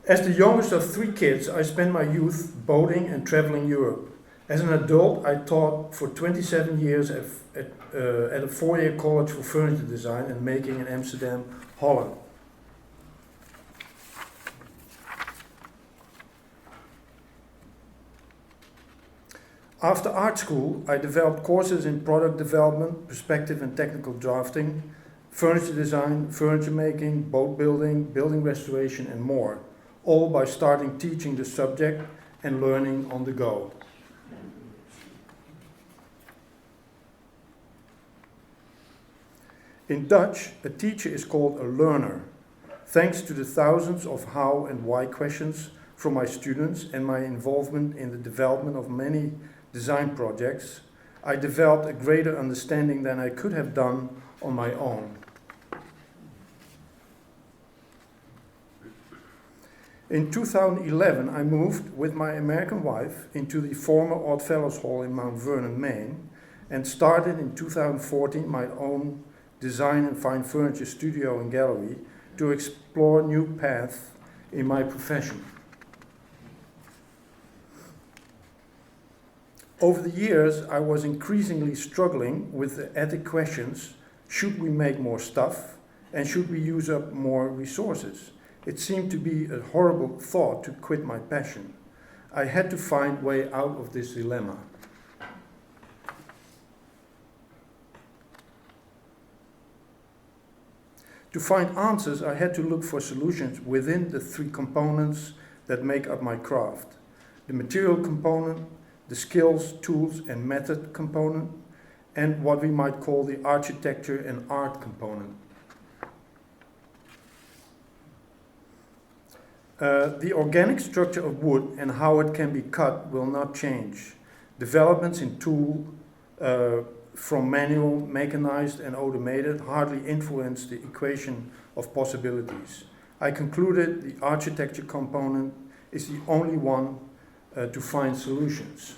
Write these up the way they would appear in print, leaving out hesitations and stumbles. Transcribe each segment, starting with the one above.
As the youngest of 3 kids, I spent my youth boating and traveling Europe. As an adult, I taught for 27 years at a 4-year college for furniture design and making in Amsterdam, Holland. After art school, I developed courses in product development, perspective and technical drafting, furniture design, furniture making, boat building, building restoration, and more, all by starting teaching the subject and learning on the go. In Dutch, a teacher is called a learner. Thanks to the thousands of how and why questions from my students and my involvement in the development of many design projects, I developed a greater understanding than I could have done on my own. In 2011, I moved with my American wife into the former Oddfellows Hall in Mount Vernon, Maine, and started in 2014 my own design and fine furniture studio and gallery to explore new paths in my profession. Over the years, I was increasingly struggling with the ethic questions: should we make more stuff, and should we use up more resources? It seemed to be a horrible thought to quit my passion. I had to find a way out of this dilemma. To find answers, I had to look for solutions within the 3 components that make up my craft: the material component, the skills, tools, and method component, and what we might call the architecture and art component. The organic structure of wood and how it can be cut will not change. Developments in tool, from manual, mechanized, and automated hardly influence the equation of possibilities. I concluded the architecture component is the only one to find solutions.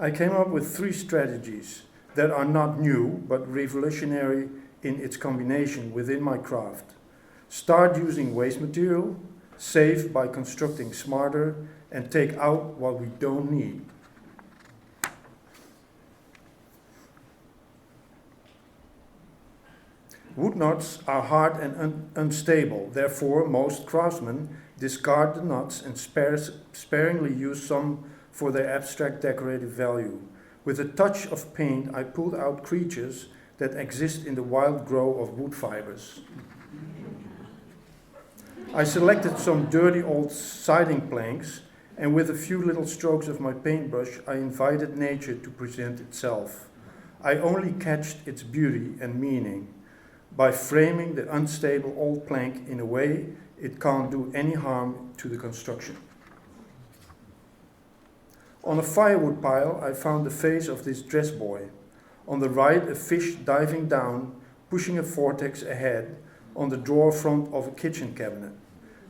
I came up with 3 strategies that are not new but revolutionary in its combination within my craft. Start using waste material, save by constructing smarter, and take out what we don't need. Wood nuts are hard and unstable, therefore most craftsmen discard the nuts and sparingly use some for their abstract decorative value. With a touch of paint, I pulled out creatures that exist in the wild growth of wood fibers. I selected some dirty old siding planks, and with a few little strokes of my paintbrush, I invited nature to present itself. I only catched its beauty and meaning by framing the unstable old plank in a way it can't do any harm to the construction. On a firewood pile, I found the face of this dress boy. On the right, a fish diving down, pushing a vortex ahead on the drawer front of a kitchen cabinet.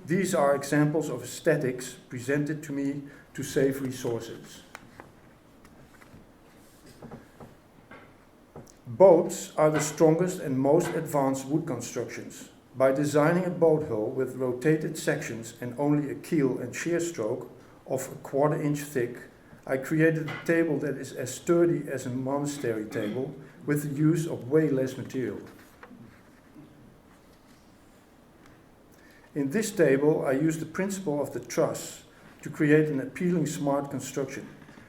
These are examples of aesthetics presented to me to save resources. Boats are the strongest and most advanced wood constructions. By designing a boat hull with rotated sections and only a keel and shear stroke of a 1/4 inch thick, I created a table that is as sturdy as a monastery table with the use of way less material. In this table, I used the principle of the truss to create an appealing smart construction.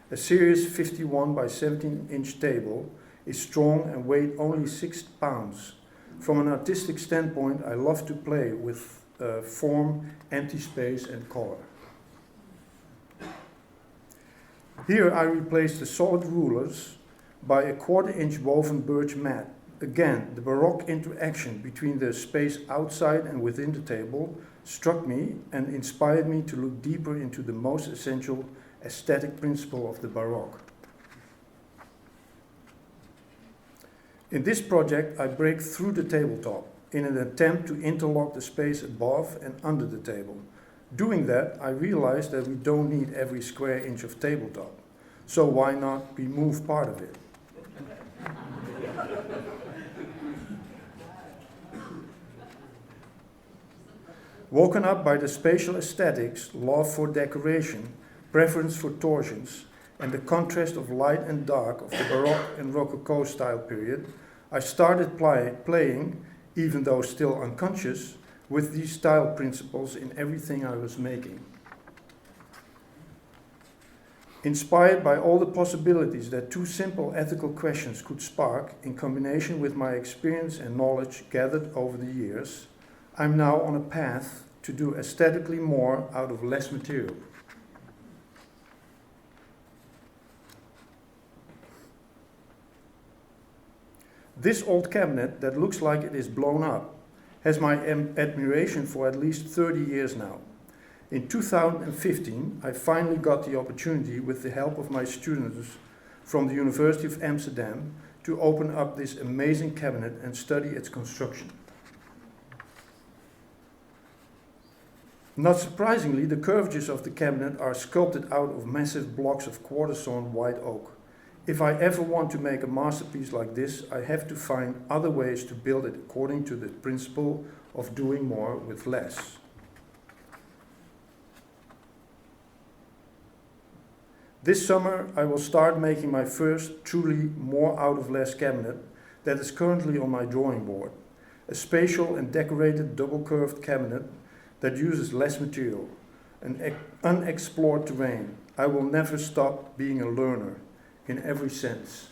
A Series 51 by 17 inch table is strong and weighed only 6 pounds. From an artistic standpoint, I love to play with form, empty space, and color. Here I replaced the solid rulers by a 1/4 inch woven birch mat. Again, the Baroque interaction between the space outside and within the table struck me and inspired me to look deeper into the most essential aesthetic principle of the Baroque. In this project, I break through the tabletop in an attempt to interlock the space above and under the table. Doing that, I realized that we don't need every square inch of tabletop, so why not remove part of it? Woken up by the spatial aesthetics, love for decoration, preference for torsions, and the contrast of light and dark of the Baroque and Rococo style period, I started playing, even though still unconscious, with these style principles in everything I was making. Inspired by all the possibilities that two simple ethical questions could spark, in combination with my experience and knowledge gathered over the years, I'm now on a path to do aesthetically more out of less material. This old cabinet that looks like it is blown up has my admiration for at least 30 years now. In 2015, I finally got the opportunity, with the help of my students from the University of Amsterdam, to open up this amazing cabinet and study its construction. Not surprisingly, the curvatures of the cabinet are sculpted out of massive blocks of quarter-sawn white oak. If I ever want to make a masterpiece like this, I have to find other ways to build it according to the principle of doing more with less. This summer, I will start making my first truly more out of less cabinet that is currently on my drawing board. A spatial and decorated double-curved cabinet that uses less material, an unexplored terrain. I will never stop being a learner in every sense.